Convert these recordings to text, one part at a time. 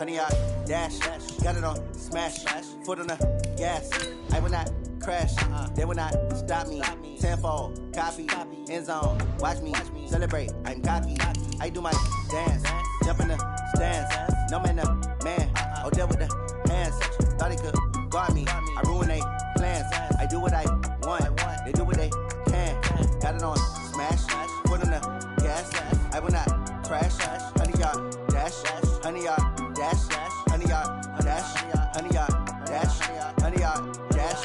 100-yard dash. Got it on smash. Foot on the gas. I will not crash. They will not stop me. Tenfold, copy, end zone. Watch me celebrate. I'm cocky. I do my dance. Jump in the stands. No man, man. Oh, there with the hands. Thought he could guard me. I ruin they plans. I do what I want. They do what they can. Got it on smash. Foot on the gas. I will not crash. 100-yard dash. 100-yard dash. 100-yard dash. 100-yard dash. 100-yard dash.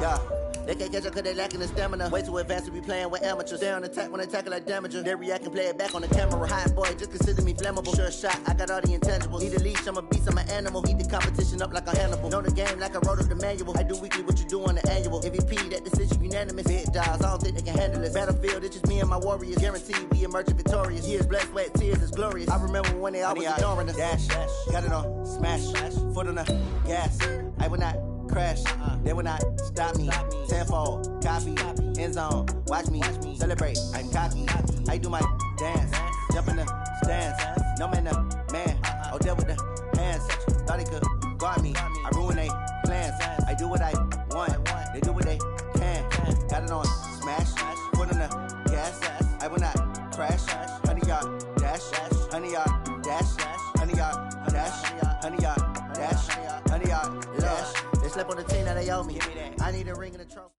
Yeah. They can't catch up cause they lacking the stamina. Way too advanced to be playing with amateurs. Stay on attack when they tackle like damager. They react and play it back on the camera. Hot boy, just consider me flammable. Sure shot, I got all the intangibles. Need a leash, I'm a beast, I'm an animal. Eat the competition up like a Hannibal. Know the game like I wrote up the manual. I do weekly what you do on the annual. MVP, that decision unanimous. Big dogs, I don't think they can handle this. Battlefield, it's just me and my warriors. Guaranteed we emerge victorious. Years, blood, sweat, tears, it's glorious. I remember when they always ignoring us. Dash, got it on smash. Foot on the gas. I will not crash. They will not stop me. Tenfold, copy, end zone. Watch me celebrate. I'm cocky. I do my dance. Jump in the stands. No man, man. Oh, there with the hands. Thought he could guard me. I ruin they plans. I do what I want. They do what they can. Got it on smash. Foot on the gas. I will not crash. 100-yard dash. 100-yard dash. 100-yard dash. 100-yard dash. 100-yard dash. They slept on the team that they owe me. I need a ring and a trophy.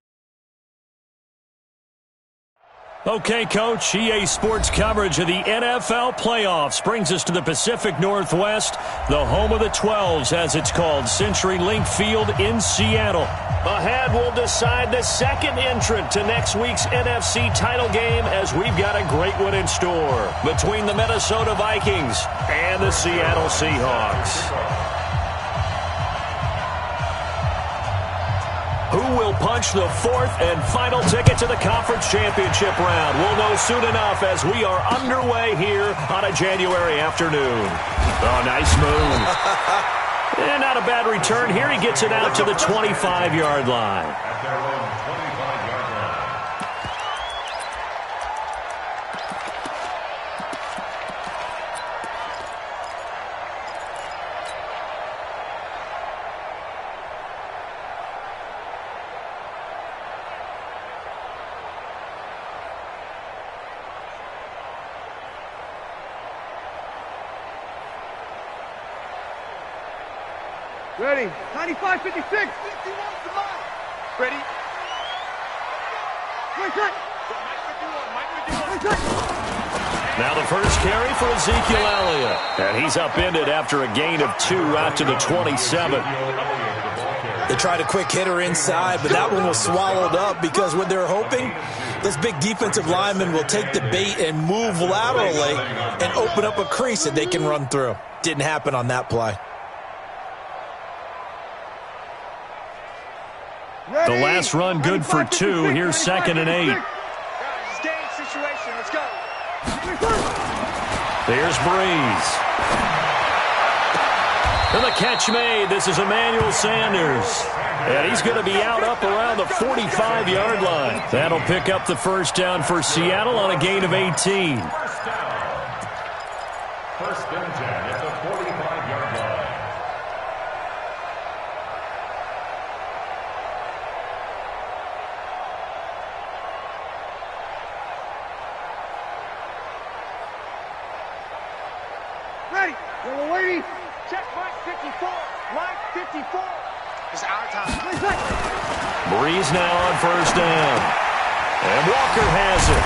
Okay, Coach, EA Sports coverage of the NFL playoffs brings us to the Pacific Northwest, the home of the 12s, as it's called, CenturyLink Field in Seattle. Ahead, we'll decide the second entrant to next week's NFC title game, as we've got a great one in store between the Minnesota Vikings and the Seattle Seahawks. Who will punch the fourth and final ticket to the conference championship round? We'll know soon enough as we are underway here on a January afternoon. Oh, nice move. And not a bad return here. He gets it out to the 25-yard line. Ready. 95, 56. 51 to Ready. Now the first carry for Ezekiel Elliott. And he's upended after a gain of 2 out to the 27. They tried a quick hitter inside, but that one was swallowed up because what they're hoping, this big defensive lineman will take the bait and move laterally and open up a crease that they can run through. Didn't happen on that play. The last run good for 2. Here's 2nd and 8. Let's go. There's Breeze. And the catch made. This is Emmanuel Sanders. And he's going to be out up around the 45-yard line. That'll pick up the first down for Seattle on a gain of 18. First and 10 at the 45-yard line. Ready. Yellow lady. Check mark 54. Line 54. It's our time. Breeze now on first down. And Walker has it.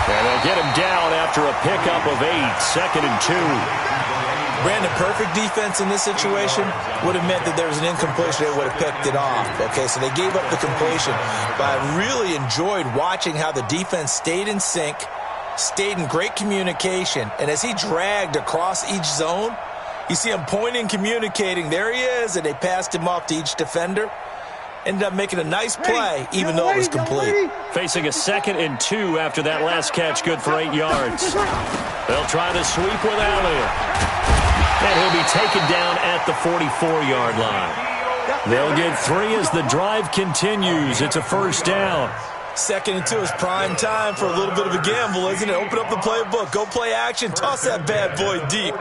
And they'll get him down after a pickup of 8. 2nd and 2. Brandon, perfect defense in this situation would have meant that there was an incompletion. They would have picked it off. Okay, so they gave up the completion. But I really enjoyed watching how the defense stayed in sync, stayed in great communication, and as he dragged across each zone, you see him pointing, communicating. There he is, and they passed him off to each defender. Ended up making a nice play, even though it was complete. Facing a 2nd and 2 after that last catch, good for 8 yards. They'll try the sweep with Elliott. And he'll be taken down at the 44-yard line. They'll get 3 as the drive continues. It's a first down. 2nd and 2 is prime time for a little bit of a gamble, isn't it? Open up the playbook, go play action, toss that bad boy deep.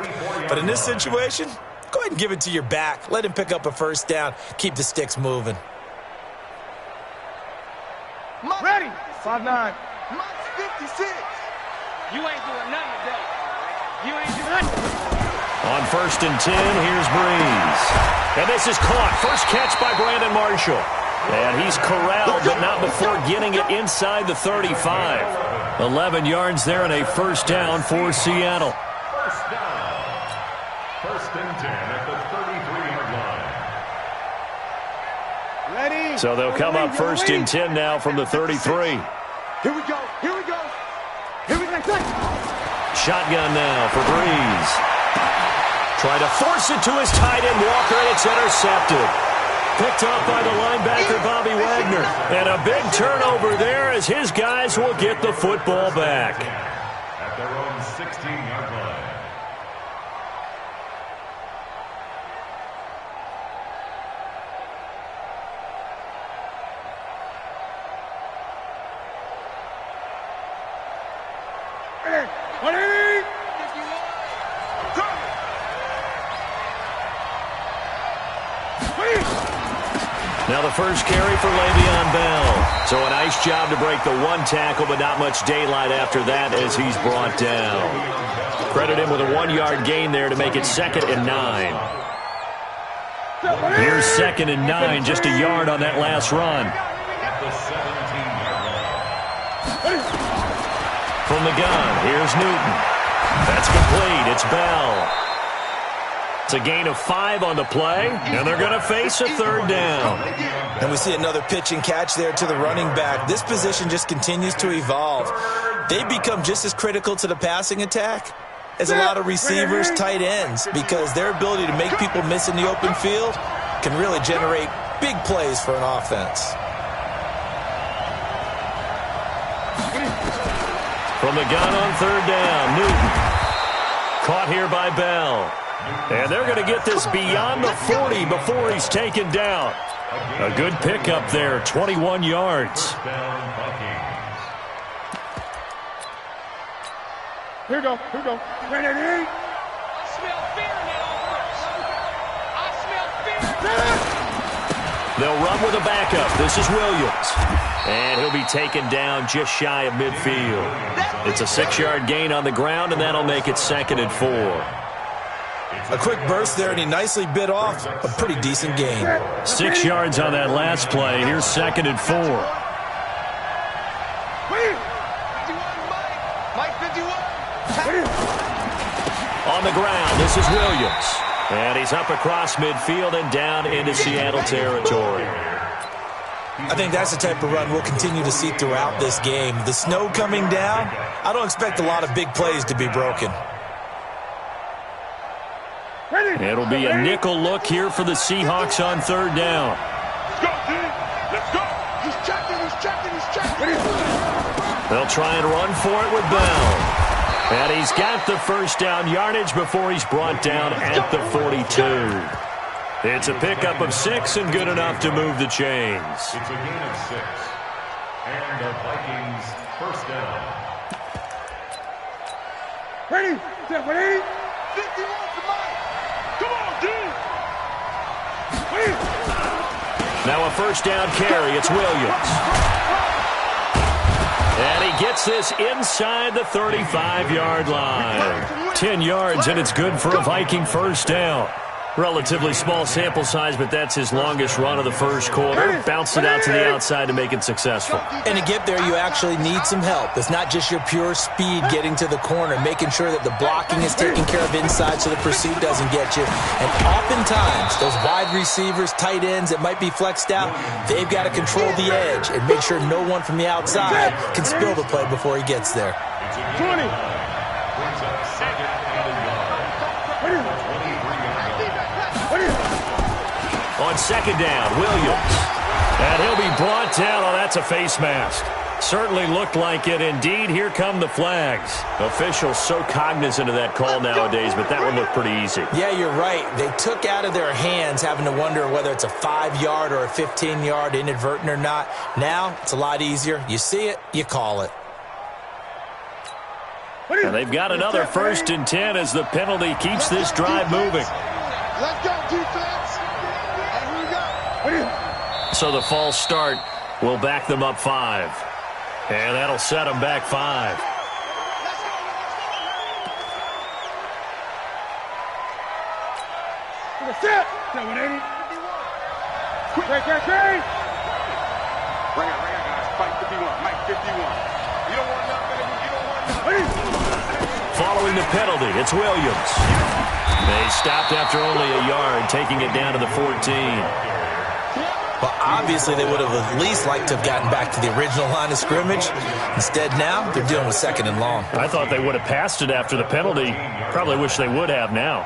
But in this situation, go ahead and give it to your back. Let him pick up a first down. Keep the sticks moving. Ready. 5'9". Mike's 56. You ain't doing nothing today. You ain't doing nothing. On 1st and 10, here's Breeze. And this is caught. First catch by Brandon Marshall. And he's corralled, but not before getting it inside the 35. 11 yards there and a first down for Seattle. First down. 1st and 10 at the 33-yard line. Ready. So they'll come up 1st and 10 now from the 33. Here we go. Here we go. Here we go. Shotgun now for Breeze. Trying to force it to his tight end, Walker, and it's intercepted. Picked up by the linebacker, Bobby Wagner. And a big turnover there as his guys will get the football back. At their own 16-yard line. Now the first carry for Le'Veon Bell. So a nice job to break the one tackle, but not much daylight after that as he's brought down. Credit him with a 1-yard gain there to make it 2nd and 9. Here's 2nd and 9, just a yard on that last run. At the 17-yard line. From the gun, here's Newton. That's complete. It's Bell. It's a gain of 5 on the play, and they're going to face a 3rd down. And we see another pitch and catch there to the running back. This position just continues to evolve. They become just as critical to the passing attack as a lot of receivers, tight ends, because their ability to make people miss in the open field can really generate big plays for an offense. From the gun on 3rd down, Newton. Caught here by Bell. And they're going to get this beyond the 40 before he's taken down. A good pickup there, 21 yards. Here we go. Here we go. Ready. I smell fear in that offense. I smell fear. They'll run with a backup. This is Williams. And he'll be taken down just shy of midfield. It's a 6-yard gain on the ground, and that'll make it 2nd and 4. A quick burst there, and he nicely bit off a pretty decent gain. 6 yards on that last play. Here's 2nd and 4. Mike 51. On the ground, this is Williams. And he's up across midfield and down into Seattle territory. I think that's the type of run we'll continue to see throughout this game. The snow coming down, I don't expect a lot of big plays to be broken. It'll be a nickel look here for the Seahawks on 3rd down. Let's go, dude. Let's go. He's checking. They'll try and run for it with Bell. And he's got the first down yardage before he's brought down at the 42. It's a pickup of 6 and good enough to move the chains. It's a gain of 6. And the Vikings first down. Ready. 51 for Mike. Come on, dude. Now a first down carry. It's Williams. And he gets this inside the 35-yard line. 10 yards, and it's good for a Viking first down. Relatively small sample size, but that's his longest run of the first quarter. Bounced it out to the outside to make it successful. And to get there, you actually need some help. It's not just your pure speed getting to the corner, making sure that the blocking is taken care of inside so the pursuit doesn't get you. And oftentimes, those wide receivers, tight ends that might be flexed out, they've got to control the edge and make sure no one from the outside can spill the play before he gets there. 20. On 2nd down, Williams. And he'll be brought down. Oh, that's a face mask. Certainly looked like it. Indeed, here come the flags. Officials so cognizant of that call nowadays, but that one looked pretty easy. Yeah, you're right. They took out of their hands having to wonder whether it's a 5-yard or a 15-yard inadvertent or not. Now, it's a lot easier. You see it, you call it. And they've got another 1st and 10 as the penalty keeps this drive moving. Let's go, defense. And here we go. So the false start will back them up 5. And that'll set them back 5. Set. 180. Great. Bring it, guys. Fight 51. Mike 51. You don't want nothing. You don't want nothing. Following the penalty, it's Williams. They stopped after only a yard, taking it down to the 14. Well, obviously, they would have at least liked to have gotten back to the original line of scrimmage. Instead, now, they're dealing with 2nd and long. I thought they would have passed it after the penalty. Probably wish they would have now.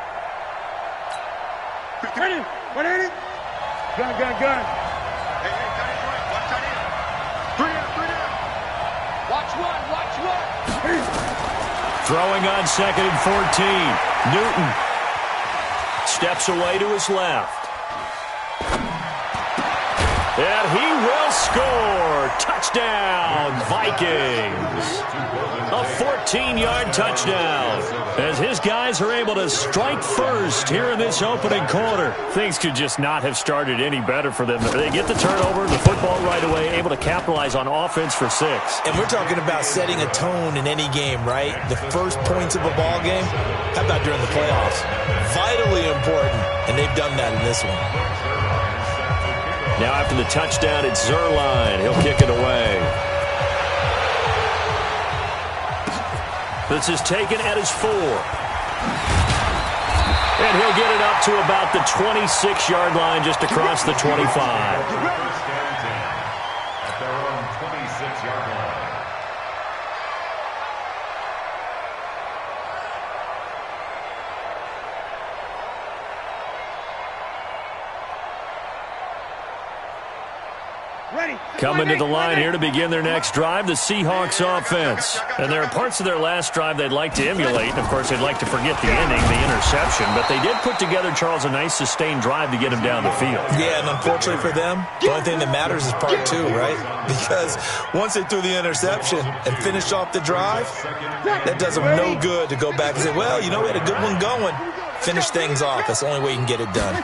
180. Gun. Hey, gun is right. Watch that in. 3 down. Watch one. Throwing on 2nd and 14. Newton steps away to his left. And he will score. Touchdown, Vikings. A 14-yard touchdown. As his guys are able to strike first here in this opening quarter. Things could just not have started any better for them. They get the turnover, the football right away, able to capitalize on offense for 6. And we're talking about setting a tone in any game, right? The first points of a ball game. How about during the playoffs? Vitally important, and they've done that in this one. Now after the touchdown, it's Zerline. He'll kick it away. This is taken at his 4. And he'll get it up to about the 26-yard line just across the 25. At their own 26-yard line. Coming to the line here to begin their next drive, the Seahawks offense. And there are parts of their last drive they'd like to emulate. And, of course, they'd like to forget the ending, the interception. But they did put together, Charles, a nice sustained drive to get him down the field. Yeah, and unfortunately for them, the only thing that matters is part 2, right? Because once they threw the interception and finished off the drive, that does them no good to go back and say, well, you know, we had a good one going. Finish things off. That's the only way you can get it done.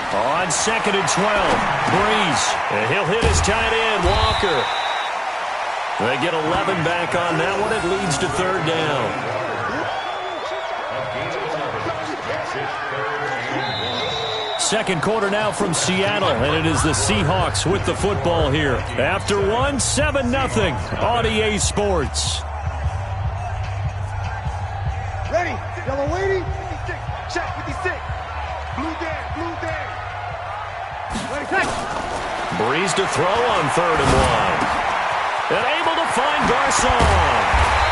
On 2nd and 12, Breeze. And he'll hit his tight end, Walker. They get 11 back on that one. It leads to 3rd down. Second quarter now from Seattle, and it is the Seahawks with the football here. After 1, 7-0 on EA Sports. Ready. Yellow waiting. 56. Check 56. Blue day. Breeze to throw on 3rd and 1. And able to find Garcon.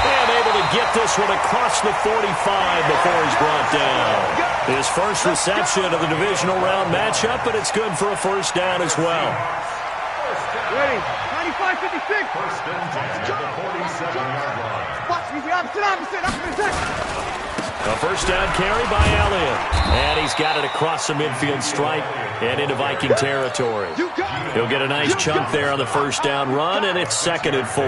And able to get this one across the 45 before he's brought down. His first reception of the divisional round matchup, but it's good for a 1st down as well. Ready. 95, 56. 1st and 10 at the 47-yard line. Watch me. Opposite. A 1st down carry by Elliott. And he's got it across the midfield stripe and into Viking territory. He'll get a nice chunk there on the 1st down run, and it's 2nd and 4.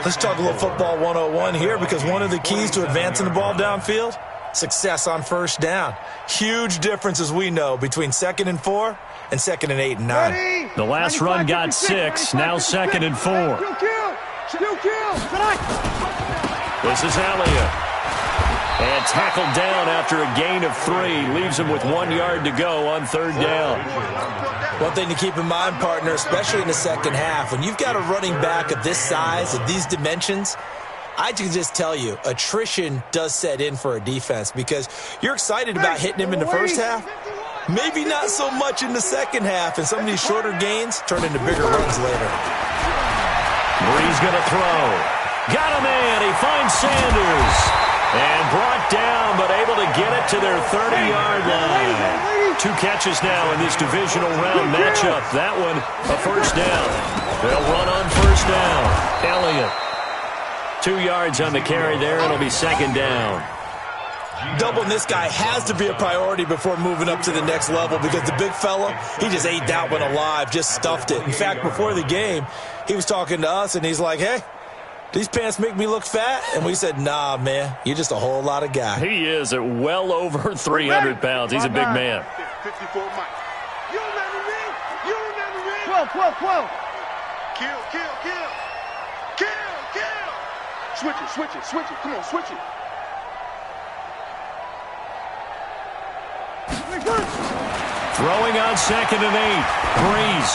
Let's talk a little football 101 here, because one of the keys to advancing the ball downfield, success on 1st down. Huge difference, as we know, between 2nd and 4 and 2nd and 8 and 9. The last run got 6, now 2nd and 4. This is Elliott. And tackled down after a gain of 3. Leaves him with 1 yard to go on 3rd down. One thing to keep in mind, partner, especially in the second half, when you've got a running back of this size, of these dimensions, I can just tell you, attrition does set in for a defense, because you're excited about hitting him in the first half. Maybe not so much in the second half, and some of these shorter gains turn into bigger runs later. Breeze going to throw. Got him in. He finds Sanders. And brought down, but able to get it to their 30-yard line. 2 catches now in this divisional round matchup. That one, a 1st down. They'll run on 1st Elliott. 2 yards on the carry there. It'll be second down. Doubling this guy has to be a priority before moving up to the next level because the big fella, he just ate that one alive, just stuffed it. In fact, before the game, he was talking to us, and he's like, hey, these pants make me look fat? And we said, nah, man, you're just a whole lot of guy. He is at well over 300 pounds. He's a big man. 54 Mike. You remember me? You remember me? 12. Kill. Switch it. Come on, switch it. Throwing on 2nd and 8. Breeze.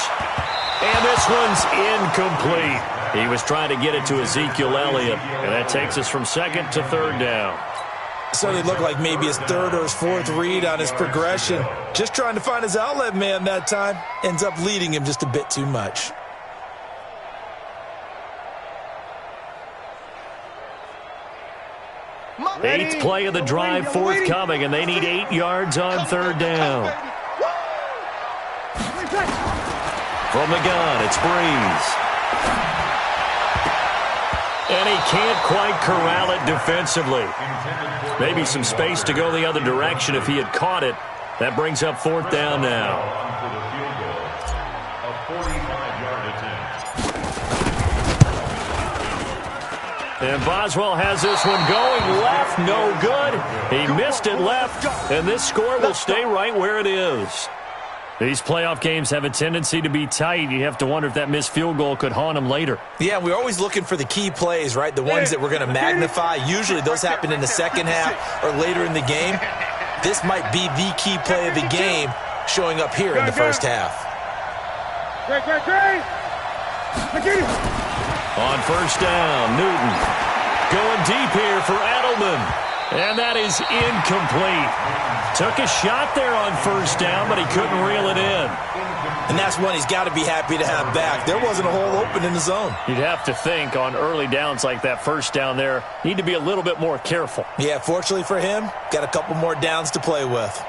And this one's incomplete. He was trying to get it to Ezekiel Elliott, and that takes us from 2nd to 3rd down. Certainly looked like maybe his 3rd or his 4th read on his progression. Just trying to find his outlet man that time. Ends up leading him just a bit too much. Eighth play of the drive forthcoming, and they need 8 yards on 3rd down. From the gun, it's Breeze. And he can't quite corral it defensively. Maybe some space to go the other direction if he had caught it. That brings up 4th down now. And Boswell has this one going left, no good. He missed it left, and this score will stay right where it is. These playoff games have a tendency to be tight. You have to wonder if that missed field goal could haunt him later. Yeah, we're always looking for the key plays, right? The ones that we're going to magnify. Usually those happen in the second half or later in the game. This might be the key play of the game showing up here in the first half. On 1st down, Newton going deep here for Edelman. And that is incomplete. Took a shot there on 1st down, but he couldn't reel it in. And that's one he's got to be happy to have back. There wasn't a hole open in the zone. You'd have to think on early downs like that 1st down there, need to be a little bit more careful. Yeah, fortunately for him, got a couple more downs to play with.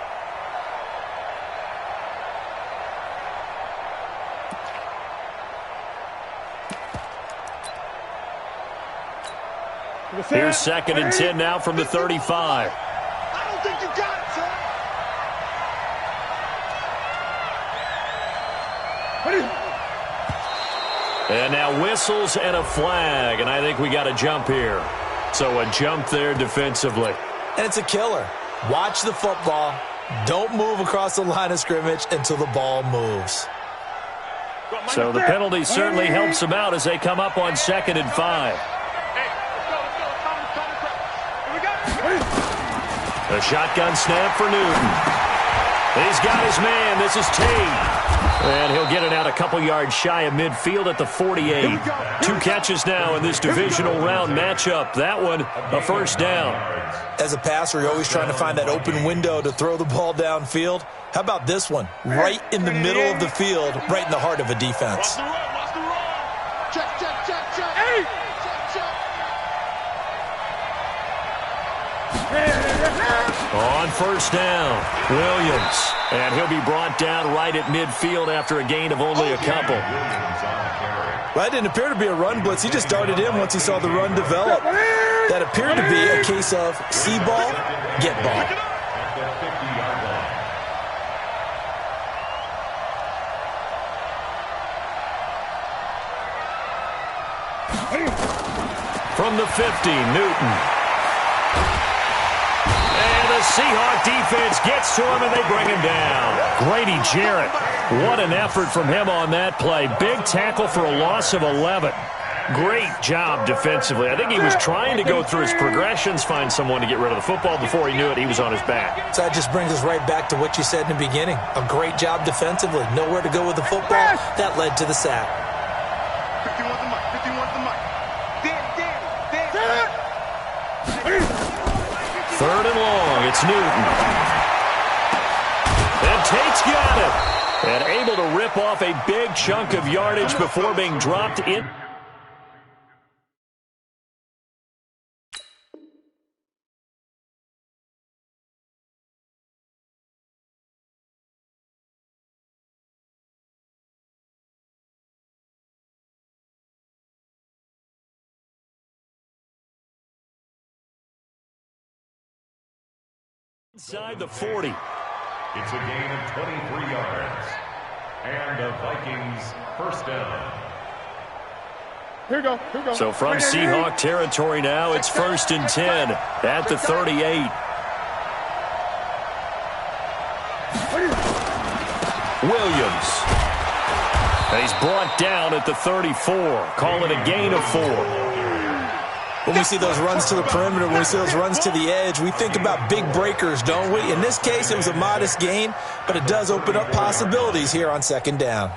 Here's 2nd and 10 now from the 35. I don't think you got it, son. And now whistles and a flag, and I think we got a jump here. So a jump there defensively. And it's a killer. Watch the football. Don't move across the line of scrimmage until the ball moves. So the penalty certainly helps them out as they come up on 2nd and 5. A shotgun snap for Newton. He's got his man. This is Tate. And he'll get it out a couple yards shy of midfield at the 48. 2 catches now in this divisional round matchup. That one, a 1st down. As a passer, you're always trying to find that open window to throw the ball downfield. How about this one? Right in the middle of the field, right in the heart of a defense. Check. On 1st down, Williams. And he'll be brought down right at midfield after a gain of only a couple. Well, it didn't appear to be a run blitz. He just darted in once he saw the run develop. That appeared to be a case of see ball, get ball. From the 50, Newton. Seahawk defense gets to him, and they bring him down. Grady Jarrett, what an effort from him on that play. Big tackle for a loss of 11. Great job defensively. I think he was trying to go through his progressions, find someone to get rid of the football. Before he knew it, he was on his back. So that just brings us right back to what you said in the beginning. A great job defensively. Nowhere to go with the football. That led to the sack. 51 the mic. Third and long, it's Newton. And Tate's got it. And able to rip off a big chunk of yardage before being dropped in. Inside the 40. It's a gain of 23 yards. And the Vikings first down. Here we go. So from Seahawk territory now, it's 1st and 10 at the 38. Williams. And he's brought down at the 34. Call it a gain of 4. When we see those runs to the perimeter, when we see those runs to the edge, we think about big breakers, don't we? In this case, it was a modest gain, but it does open up possibilities here on 2nd down.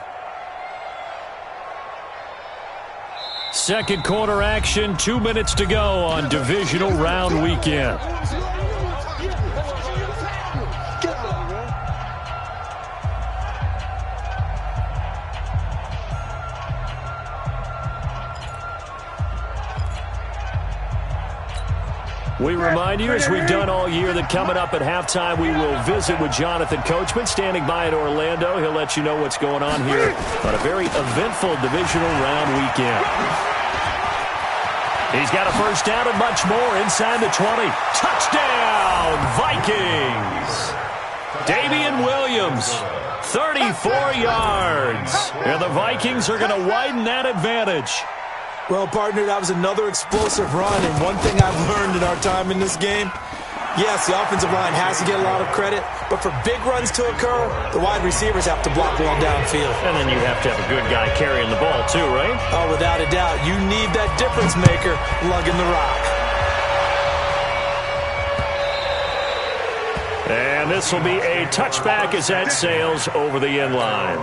Second quarter action, 2 minutes to go on Divisional Round Weekend. We remind you, as we've done all year, that coming up at halftime, we will visit with Jonathan Coachman, standing by at Orlando. He'll let you know what's going on here on a very eventful Divisional Round weekend. He's got a first down and much more inside the 20. Touchdown, Vikings! Damian Williams, 34 yards. And the Vikings are going to widen that advantage. Well, partner, that was another explosive run, and one thing I've learned in our time in this game, yes, the offensive line has to get a lot of credit, but for big runs to occur, the wide receivers have to block well downfield. And then you have to have a good guy carrying the ball too, right? Oh, without a doubt. You need that difference maker lugging the rock. And this will be a touchback as that sails over the end line.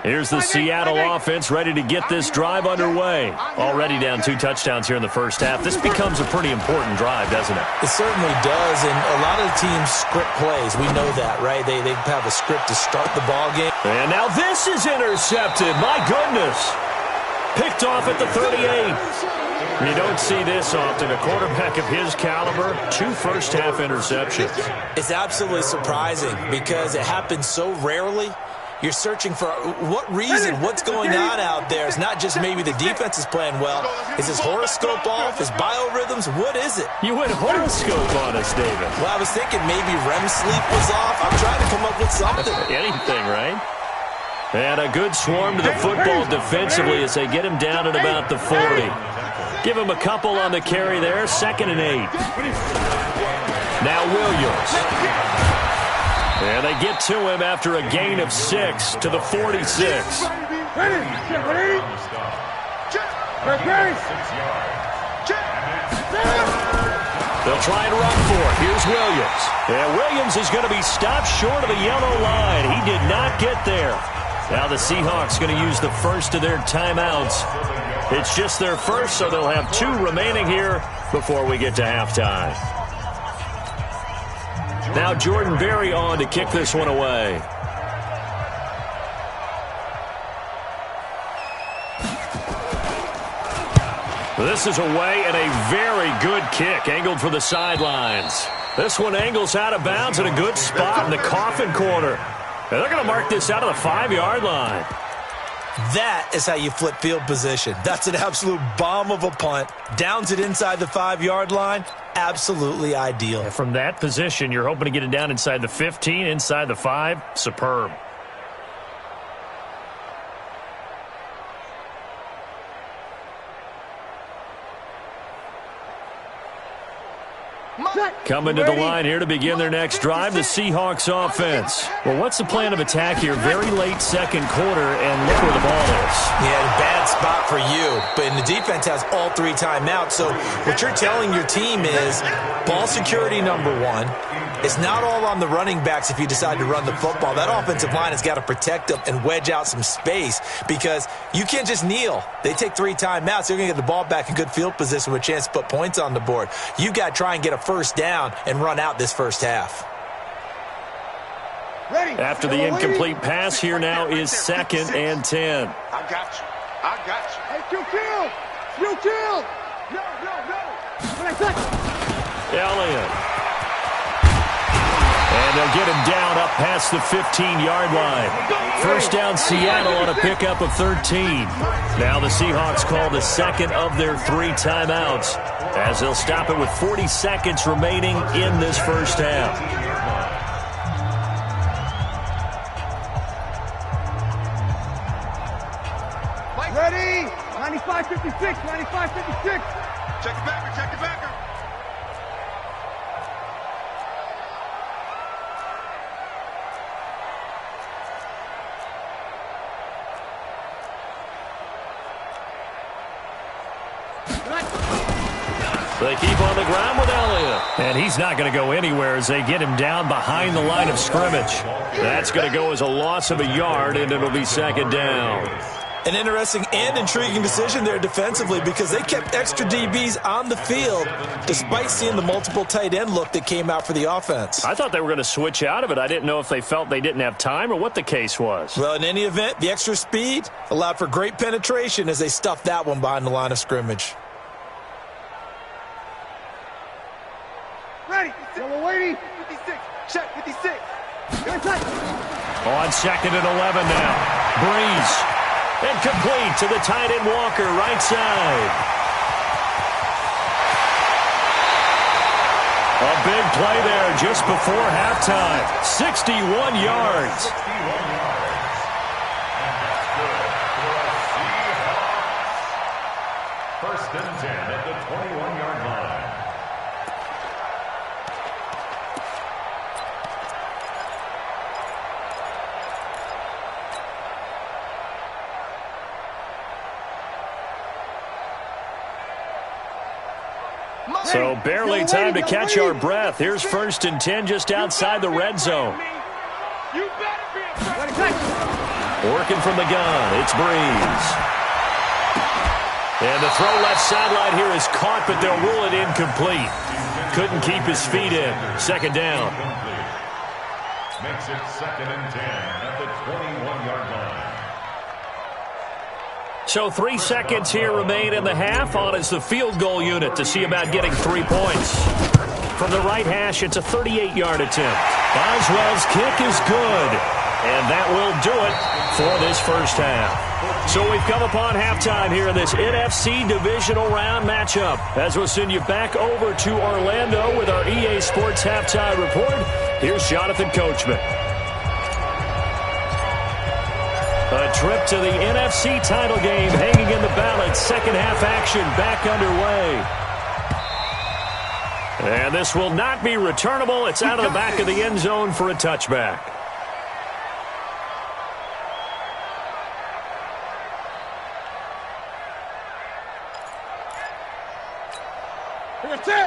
Here's the Seattle offense ready to get this drive underway. Already down 2 touchdowns here in the first half. This becomes a pretty important drive, doesn't it? It certainly does, and a lot of the teams script plays. We know that, right? They have a script to start the ball game. And now this is intercepted. My goodness. Picked off at the 38. You don't see this often. A quarterback of his caliber, 2 first-half interceptions. It's absolutely surprising because it happens so rarely. You're searching for what reason, what's going on out there. It's not just maybe the defense is playing well. Is his horoscope off? His biorhythms? What is it? You went horoscope on us, David. Well, I was thinking maybe REM sleep was off. I'm trying to come up with something. Anything, right? And a good swarm to the football defensively as they get him down at about the 40. Give him a couple on the carry there. 2nd and 8. Now Williams. And they get to him after a gain of 6 to the 46. They'll try and run for it. Here's Williams. And Williams is going to be stopped short of the yellow line. He did not get there. Now the Seahawks going to use the first of their timeouts. It's just their first, so they'll have 2 remaining here before we get to halftime. Now Jordan Berry on to kick this one away. This is away and a very good kick, angled for the sidelines. This one angles out of bounds in a good spot in the coffin corner. And they're going to mark this out of the 5-yard line. That is how you flip field position. That's an absolute bomb of a punt. Downs it inside the 5-yard line. Absolutely ideal. And from that position, you're hoping to get it down inside the 15, inside the 5. Superb. Coming to the line here to begin their next drive, the Seahawks offense. Well, what's the plan of attack here? Very late second quarter, and look where the ball is. Yeah, bad spot for you. But the defense has all 3 timeouts. So what you're telling your team is ball security number 1. It's not all on the running backs if you decide to run the football. That offensive line has got to protect them and wedge out some space because you can't just kneel. They take 3 timeouts. They're going to get the ball back in good field position with a chance to put points on the board. You got to try and get a first down and run out this first half. After the incomplete pass, here now is 2nd and 10. I got you. Hey, you kill. No. What I said. Elliott. And they'll They'll get him down up past the 15-yard line. First down, Seattle on a pickup of 13. Now the Seahawks call the second of their 3 timeouts as they'll stop it with 40 seconds remaining in this first half. Ready? 95-56, 95-56. Check the backer, check the backer. They keep on the ground with Elliott. And he's not going to go anywhere as they get him down behind the line of scrimmage. That's going to go as a loss of a yard, and it'll be second down. An interesting and intriguing decision there defensively because they kept extra DBs on the field despite seeing the multiple tight end look that came out for the offense. I thought they were going to switch out of it. I didn't know if they felt they didn't have time or what the case was. Well, in any event, the extra speed allowed for great penetration as they stuffed that one behind the line of scrimmage. Ready? Yellow lady. 56. Check 56. On second and 11 now. Breeze. And complete to the tight end Walker, right side. A big play there just before halftime. 61 yards. First and 10 at the 21-yard line. So barely time to catch our breath. Here's first and 10 just outside the red zone. Working from the gun, it's Breeze. And the throw left sideline here is caught, but they'll rule it incomplete. Couldn't keep his feet in. Second down. Makes it second and 10 at the 21-yard line. So 3 seconds here remain in the half. On is the field goal unit to see about getting 3 points. From the right hash, it's a 38-yard attempt. Boswell's kick is good. And that will do it for this first half. So we've come upon halftime here in this NFC Divisional Round matchup. As we'll send you back over to Orlando with our EA Sports Halftime Report, here's Jonathan Coachman. A trip to the NFC title game hanging in the balance. Second half action back underway. And this will not be returnable. It's out of the back of the end zone for a touchback.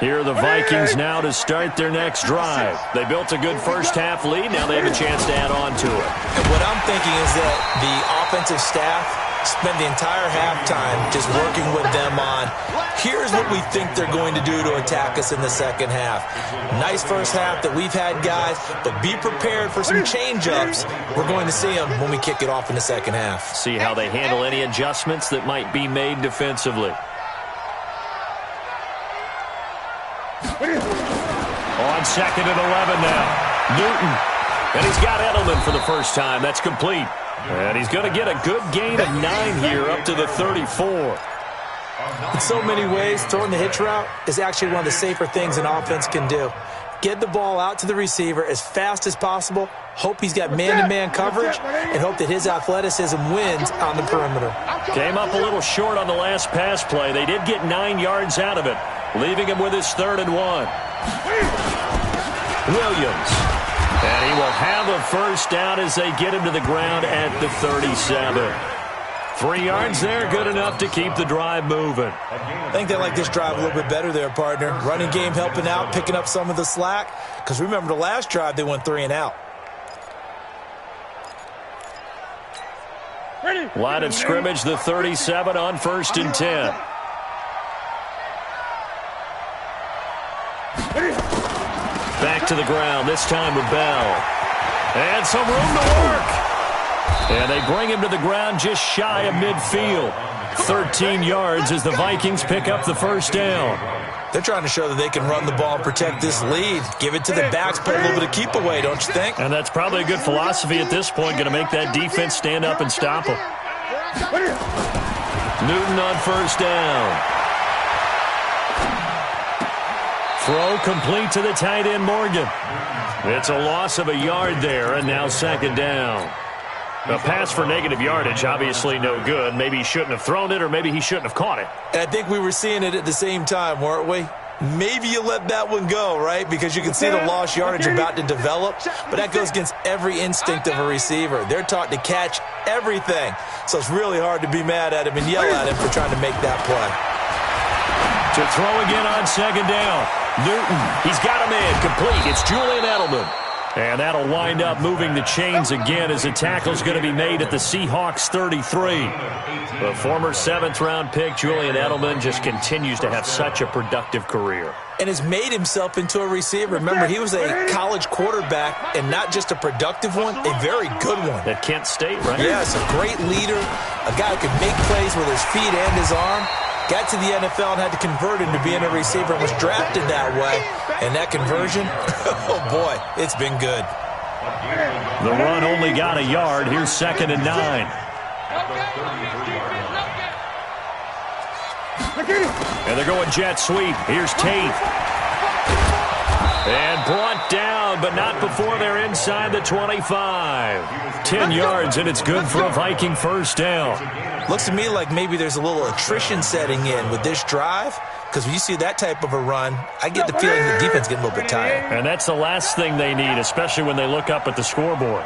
Here are the Vikings now to start their next drive. They built a good first half lead. Now they have a chance to add on to it. And what I'm thinking is that the offensive staff spent the entire halftime just working with them on, here's what we think they're going to do to attack us in the second half. Nice first half that we've had, guys, but be prepared for some change-ups. We're going to see them when we kick it off in the second half. See how they handle any adjustments that might be made defensively. On second and 11 now. Newton. And he's got Edelman for the first time. That's complete. And he's going to get a good gain of 9 here up to the 34. In so many ways, throwing the hitch route is actually one of the safer things an offense can do. Get the ball out to the receiver as fast as possible, hope he's got man-to-man coverage, and hope that his athleticism wins on the perimeter. Came up a little short on the last pass play. They did get 9 yards out of it, leaving him with his 3rd and 1. Williams. And he will have a first down as they get him to the ground at the 37. 3 yards there, good enough to keep the drive moving. I think they like this drive a little bit better there, partner. Running game helping out, picking up some of the slack. Because remember, the last drive, they went 3 and out. Line of scrimmage, the 37 on 1st and 10. Back to the ground, this time with Bell. And some room to work. And they bring him to the ground just shy of midfield. 13 yards as the Vikings pick up the first down. They're trying to show that they can run the ball and protect this lead. Give it to the backs, play a little bit of keep away, don't you think? And that's probably a good philosophy at this point, going to make that defense stand up and stop them. Newton on first down. Throw complete to the tight end, Morgan. It's a loss of a yard there, and now second down. A pass for negative yardage, obviously no good. Maybe he shouldn't have thrown it, or maybe he shouldn't have caught it. And I think we were seeing it at the same time, weren't we? Maybe you let that one go, right? Because you can see the lost yardage about to develop, but that goes against every instinct of a receiver. They're taught to catch everything, so it's really hard to be mad at him and yell at him for trying to make that play. To throw again on second down. Newton, he's got him in, complete. It's Julian Edelman. And that'll wind up moving the chains again as a tackle's going to be made at the Seahawks 33. The former 7th-round pick, Julian Edelman, just continues to have such a productive career. And has made himself into a receiver. Remember, he was a college quarterback, and not just a productive one, a very good one. At Kent State, right? Yes, a great leader, a guy who could make plays with his feet and his arm. Got to the NFL and had to convert into being a receiver and was drafted that way. And that conversion, oh boy, it's been good. The run only got a yard. Here's 2nd and 9. And they're going jet sweep. Here's Tate. And brought down, but not before they're inside the 25. 10 yards, and it's good for a Viking first down. Looks to me like maybe there's a little attrition setting in with this drive, because when you see that type of a run, I get the feeling the defense getting a little bit tired. And that's the last thing they need, especially when they look up at the scoreboard.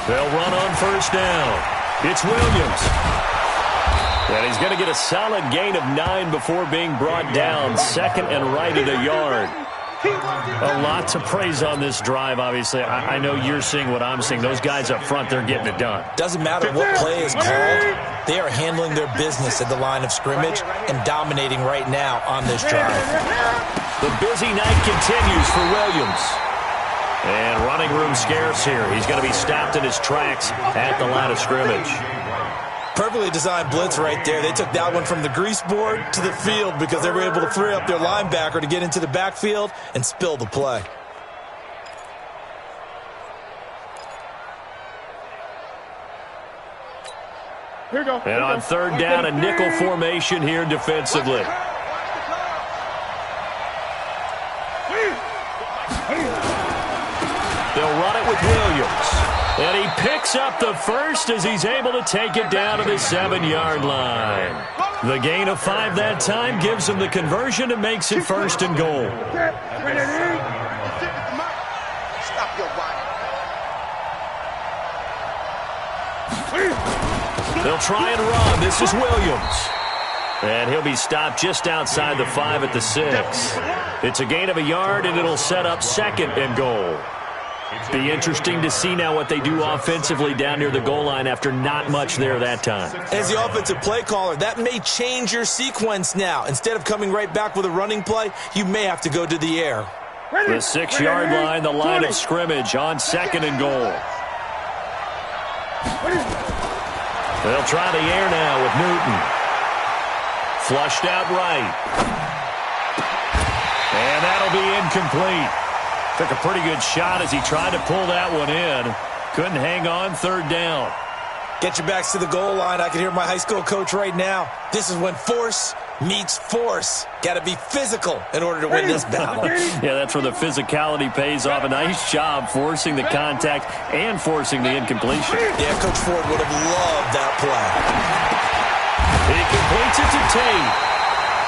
They'll run on first down. It's Williams. And he's going to get a solid gain of 9 before being brought down. 2nd and right at a yard. A lot to praise on this drive, obviously. I know you're seeing what I'm seeing. Those guys up front, they're getting it done. Doesn't matter what play is called. They are handling their business at the line of scrimmage and dominating right now on this drive. The busy night continues for Williams. And running room scarce here. He's going to be stopped in his tracks at the line of scrimmage. Perfectly designed blitz right there. They took that one from the grease board to the field because they were able to free up their linebacker to get into the backfield and spill the play. Here we go. And on third down, a nickel formation here defensively. They'll run it with Williams. And he picks up the first as he's able to take it down to the 7-yard line. The gain of 5 that time gives him the conversion and makes it 1st and goal. They'll try and run. This is Williams. And he'll be stopped just outside the 5 at the 6. It's a gain of a yard, and it'll set up 2nd and goal. Be interesting to see now what they do offensively down near the goal line after not much there that time. As the offensive play caller, that may change your sequence now. Instead of coming right back with a running play, you may have to go to the air. The 6-yard line, the line of scrimmage on 2nd and goal. They'll try the air now with Newton. Flushed out right. And that'll be incomplete. Took a pretty good shot as he tried to pull that one in. Couldn't hang on, 3rd down. Get your backs to the goal line. I can hear my high school coach right now. This is when force meets force. Got to be physical in order to win this battle. Yeah, that's where the physicality pays off. A nice job forcing the contact and forcing the incompletion. Yeah, Coach Ford would have loved that play. He completes it to Tate.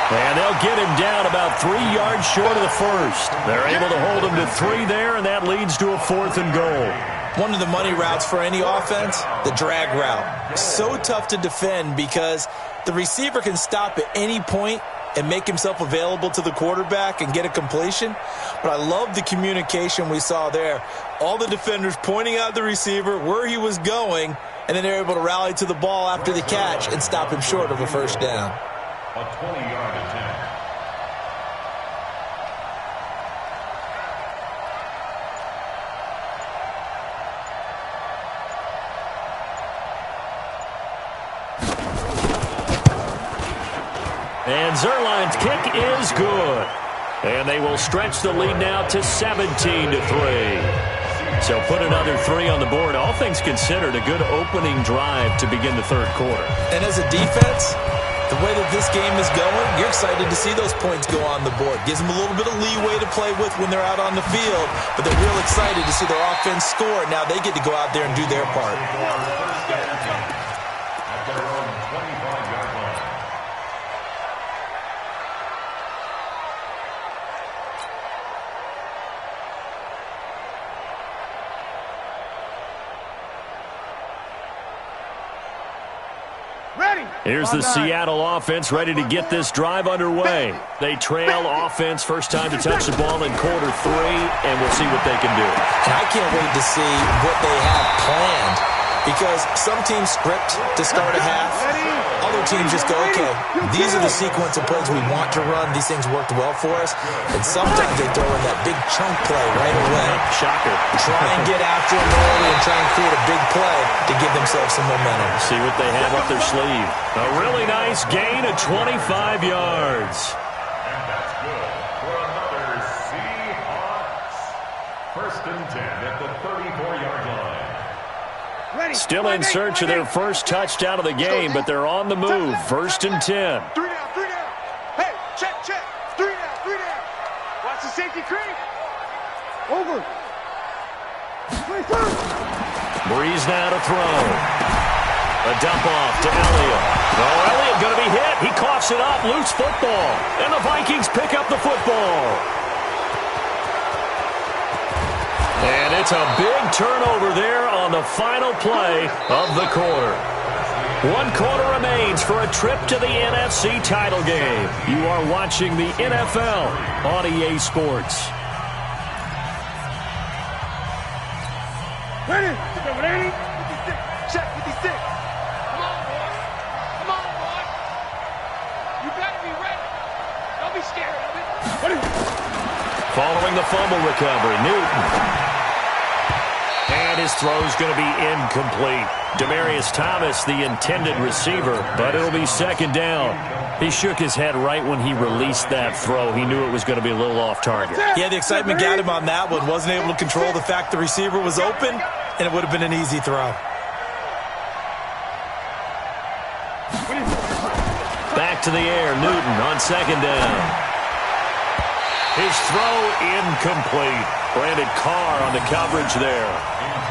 And they'll get him down about 3 yards short of the first. They're able to hold him to 3 there, and that leads to a 4th and goal. One of the money routes for any offense, the drag route. So tough to defend because the receiver can stop at any point and make himself available to the quarterback and get a completion. But I love the communication we saw there. All the defenders pointing out the receiver, where he was going, and then they're able to rally to the ball after the catch and stop him short of a first down. A 20-yard attempt. And Zerline's kick is good. And they will stretch the lead now to 17-3. So put another 3 on the board. All things considered, a good opening drive to begin the third quarter. And as a defense, the way that this game is going, you're excited to see those points go on the board. Gives them a little bit of leeway to play with when they're out on the field, but they're real excited to see their offense score. Now they get to go out there and do their part. At their own 25-yard line. Here's the Seattle offense ready to get this drive underway. They trail offense first time to touch the ball in quarter 3, and we'll see what they can do. And I can't wait to see what they have planned, because some teams script to start a half. Other teams just go, okay, these are the sequence of plays we want to run. These things worked well for us. And sometimes they throw in that big chunk play right away. Shocker. Try and get after them early and try and create a big play to give themselves some momentum. See what they have up their sleeve. A really nice gain of 25 yards. And that's good for another Seahawks. First and 10 at the 34-yard line. Still in search of their first touchdown of the game, but they're on the move. First and 10. 3 down, 3 down. Hey, check. 3 down. Watch the safety creep. Over. Breeze now to throw. A dump off to Elliott. Oh, Elliott going to be hit. He coughs it up. Loose football. And the Vikings pick up the football. And it's a big turnover there on the final play of the quarter. 1 quarter remains for a trip to the NFC title game. You are watching the NFL on EA Sports. Ready? 56. Check 56. Come on, boy. You better be ready. Don't be scared of it. Following the fumble recovery, Newton. And his throw's going to be incomplete. Demaryius Thomas, the intended receiver, but it'll be second down. He shook his head right when he released that throw. He knew it was going to be a little off target. Yeah, the excitement got him on that one. Wasn't able to control the fact the receiver was open, and it would have been an easy throw. Back to the air, Newton on second down. His throw incomplete. Brandon Carr on the coverage there.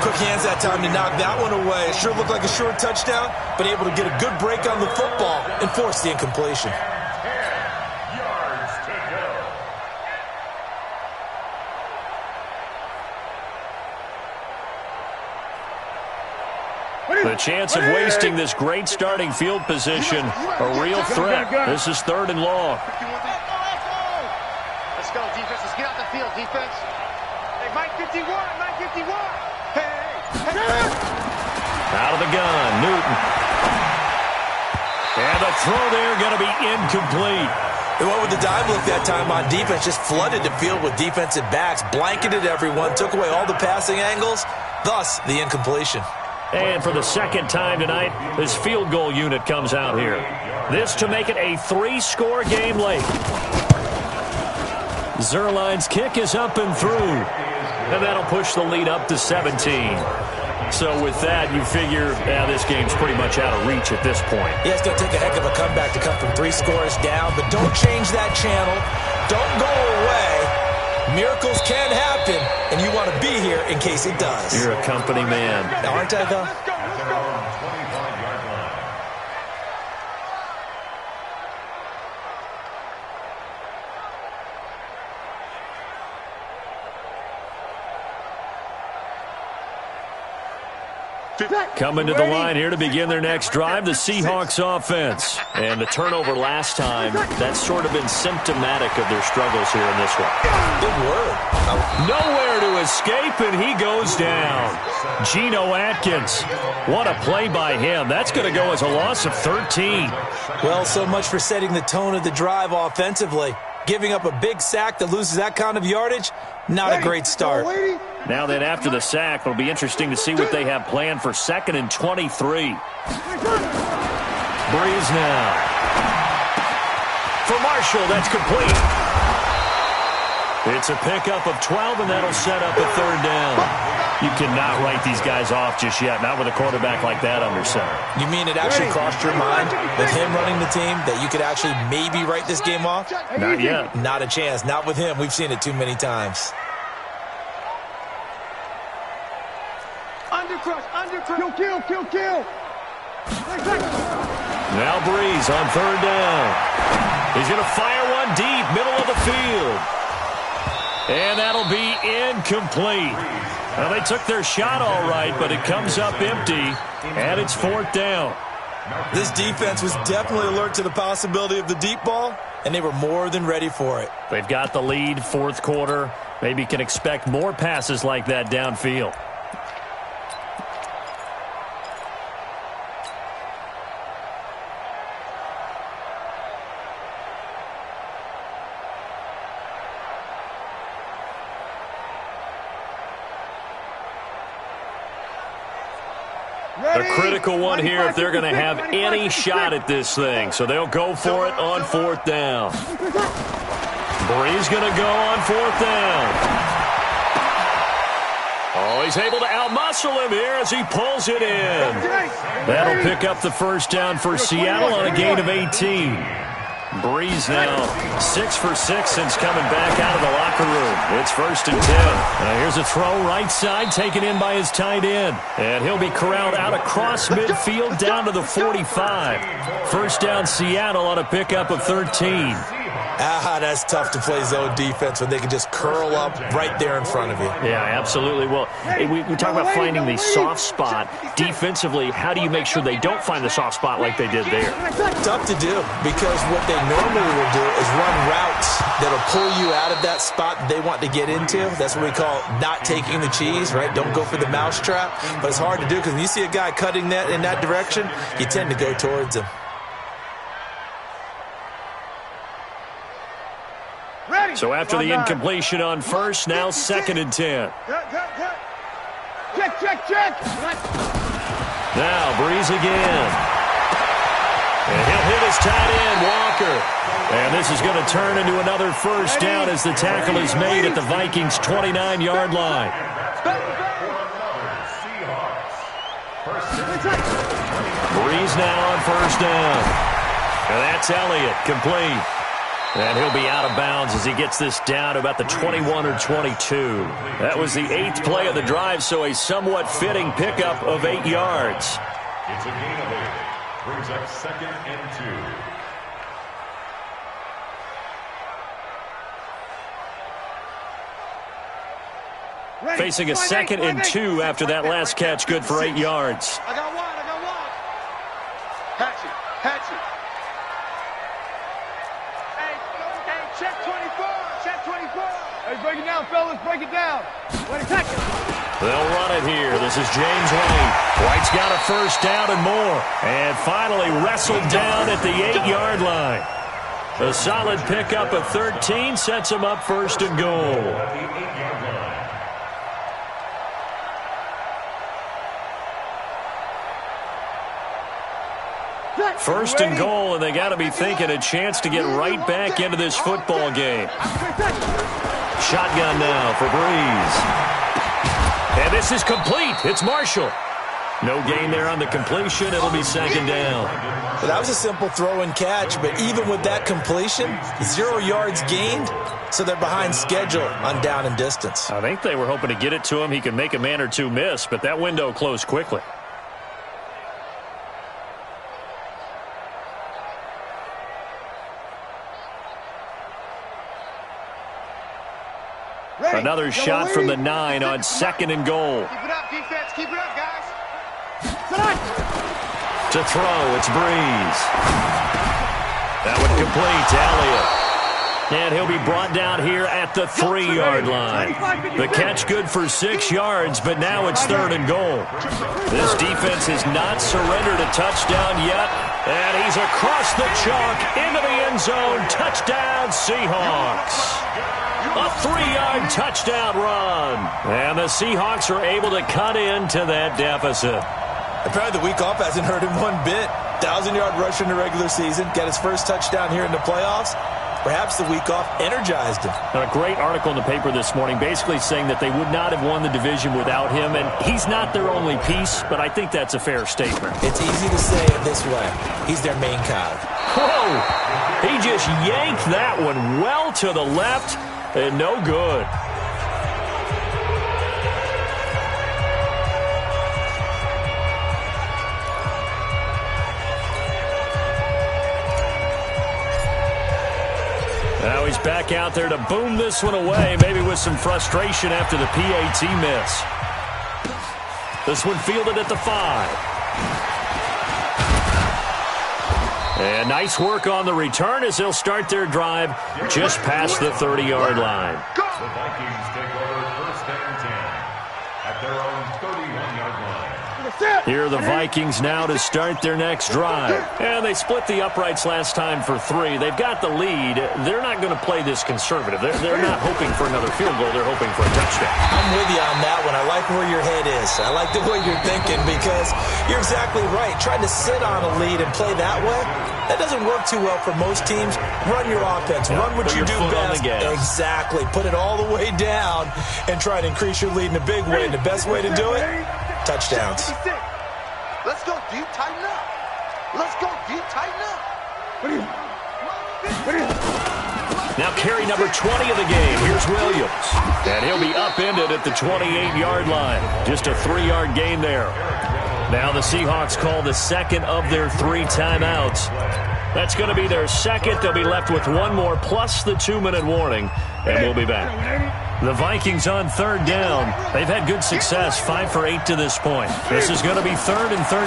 Quick hands that time to knock that one away. It sure looked like a short touchdown, but able to get a good break on the football and force the incompletion. 10 yards to go. The chance of wasting this great starting field position, a real threat. This is 3rd and long. Let's go, defense. Let's get out the field, defense. Hey, Mike 51. Hey. Out of the gun, Newton. And the throw there going to be incomplete. They went with the dive look that time on defense, just flooded the field with defensive backs, blanketed everyone, took away all the passing angles, thus the incompletion. And for the second time tonight, this field goal unit comes out here. This to make it a 3-score game late. Zerline's kick is up and through. And that'll push the lead up to 17. So with that, you figure this game's pretty much out of reach at this point. Yeah, it's going to take a heck of a comeback to come from 3 scores down, but don't change that channel. Don't go away. Miracles can happen, and you want to be here in case it does. You're a company man. Aren't I, though? At their own 25-yard line. Coming to the line here to begin their next drive, the Seahawks offense. And the turnover last time, that's sort of been symptomatic of their struggles here in this one. Big word. Nowhere to escape, and he goes down. Geno Atkins. What a play by him. That's going to go as a loss of 13. Well, so much for setting the tone of the drive offensively. Giving up a big sack that loses that kind of yardage, not a great start. Now then, after the sack, it'll be interesting to see what they have planned for 2nd and 23. Breeze now. for Marshall. That's complete. It's a pickup of 12, and that'll set up a third down. You cannot write these guys off just yet, not with a quarterback like that under center. You mean it actually crossed your mind with him running the team that you could actually maybe write this game off? Not yet. Not a chance. Not with him. We've seen it too many times. Kill. Now Breeze on third down. He's going to fire one deep, middle of the field. And that'll be incomplete. Well, they took their shot all right, but it comes up empty, and it's fourth down. This defense was definitely alert to the possibility of the deep ball, and they were more than ready for it. They've got the lead, fourth quarter. Maybe can expect more passes like that downfield. A critical one here if they're going to have any shot at this thing. So they'll go for it on fourth down. Breeze going to go on fourth down. Oh, he's able to outmuscle him here as he pulls it in. That'll pick up the first down for Seattle on a gain of 18. Breeze now 6 for 6 since coming back out of the locker room. It's first and 10. Now here's a throw right side taken in by his tight end. And he'll be corralled out across midfield down to the 45. First down Seattle on a pickup of 13. That's tough to play zone defense when they can just curl up right there in front of you. Yeah, absolutely. Well, we talk about finding the soft spot. Defensively, how do you make sure they don't find the soft spot like they did there? Tough to do because what they normally will do is run routes that'll pull you out of that spot they want to get into. That's what we call not taking the cheese, right? Don't go for the mousetrap. But it's hard to do because when you see a guy cutting that in that direction, you tend to go towards him. So after the incompletion on first, now second and 10. Check. Now Breeze again. And he'll hit his tight end, Walker. And this is going to turn into another first down as the tackle is made at the Vikings' 29-yard line. Breeze now on first down. And that's Elliott, complete. And he'll be out of bounds as he gets this down to about the 21 or 22. That was the 8th play of the drive, so a somewhat fitting pickup of 8 yards. It's a gain of 8. Brings up second and 2. Facing a second and 2 after that last catch, good for 8 yards. I got one. Hatchet. Check 24. Hey, break it down, fellas. Break it down. Wait a second. They'll run it here. This is James White. White's got a first down and more. And finally wrestled down at the 8-yard line. A solid pickup of 13 sets him up first and goal. First and goal, and they got to be thinking a chance to get right back into this football game. Shotgun now for Breeze. And this is complete. It's Marshall. No gain there on the completion. It'll be second down. Well, that was a simple throw and catch, but even with that completion, 0 yards gained, so they're behind schedule on down and distance. I think they were hoping to get it to him. He could make a man or two miss, but that window closed quickly. Another shot from the 9 on second and goal. Keep it up, defense. Keep it up, guys. To throw, it's Breeze. That one complete to Elliott. And he'll be brought down here at the 3-yard line. The catch good for 6 yards, but now it's third and goal. This defense has not surrendered a touchdown yet. And he's across the chalk into the end zone. Touchdown, Seahawks. A 3-yard touchdown run. And the Seahawks are able to cut into that deficit. And probably the week off hasn't hurt him one bit. 1,000-yard rush in the regular season, got his first touchdown here in the playoffs. Perhaps the week off energized him. A great article in the paper this morning basically saying that they would not have won the division without him, and he's not their only piece, but I think that's a fair statement. It's easy to say it this way. He's their main cog. Whoa! He just yanked that one well to the left, and no good. Now he's back out there to boom this one away, maybe with some frustration after the PAT miss. This one fielded at the 5. And nice work on the return as they'll start their drive just past the 30-yard line. The Vikings take over first and 10 at their own 31-yard line. Here are the Vikings now to start their next drive. And they split the uprights last time for 3. They've got the lead. They're not going to play this conservative. They're not hoping for another field goal. They're hoping for a touchdown. I'm with you on that one. I like where your head is. I like the way you're thinking because you're exactly right. Trying to sit on a lead and play that way, that doesn't work too well for most teams. Run your offense. Run what you do best. Exactly. Put it all the way down and try to increase your lead in a big way. And the best way to do it, touchdowns. Let's go deep, tighten up. Let's go deep, tighten up. Now carry number 20 of the game. Here's Williams. And he'll be upended at the 28-yard line. Just a 3-yard gain there. Now the Seahawks call the second of their 3 timeouts. That's going to be their second. They'll be left with one more plus the 2-minute warning. And we'll be back. The Vikings on third down. They've had good success, 5 for 8 to this point. This is going to be 3rd and 13.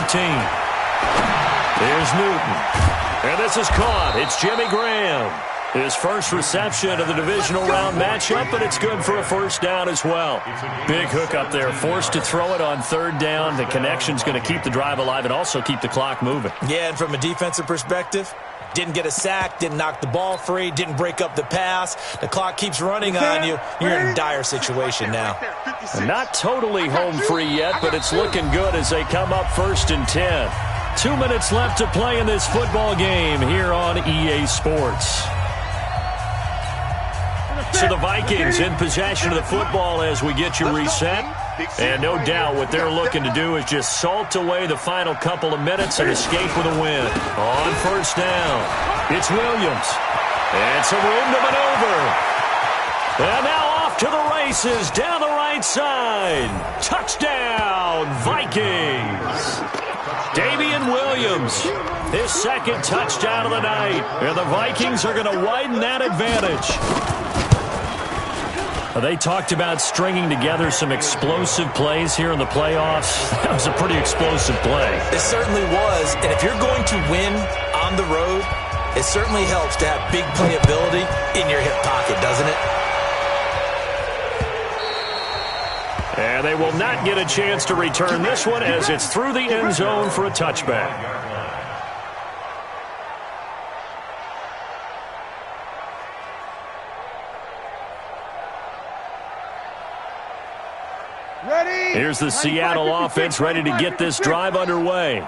There's Newton. And this is caught. It's Jimmy Graham. His first reception of the divisional round matchup, but it's good for a first down as well. Big hook up there, forced to throw it on third down. The connection's going to keep the drive alive and also keep the clock moving. Yeah, and from a defensive perspective, didn't get a sack, didn't knock the ball free, didn't break up the pass. The clock keeps running on you. You're in a dire situation now. Not totally home free yet, but it's looking good as they come up 1st and 10. 2 minutes left to play in this football game here on EA Sports. So the Vikings in possession of the football as we get you reset. And no doubt what they're looking to do is just salt away the final couple of minutes and escape with a win. On first down, it's Williams. And some room to maneuver. And now off to the races down the right side. Touchdown, Vikings. Damian Williams, his second touchdown of the night. And the Vikings are going to widen that advantage. They talked about stringing together some explosive plays here in the playoffs. That was a pretty explosive play. It certainly was. And if you're going to win on the road, it certainly helps to have big playability in your hip pocket, doesn't it? And they will not get a chance to return this one as it's through the end zone for a touchback. Here's the Seattle offense ready to get this drive underway.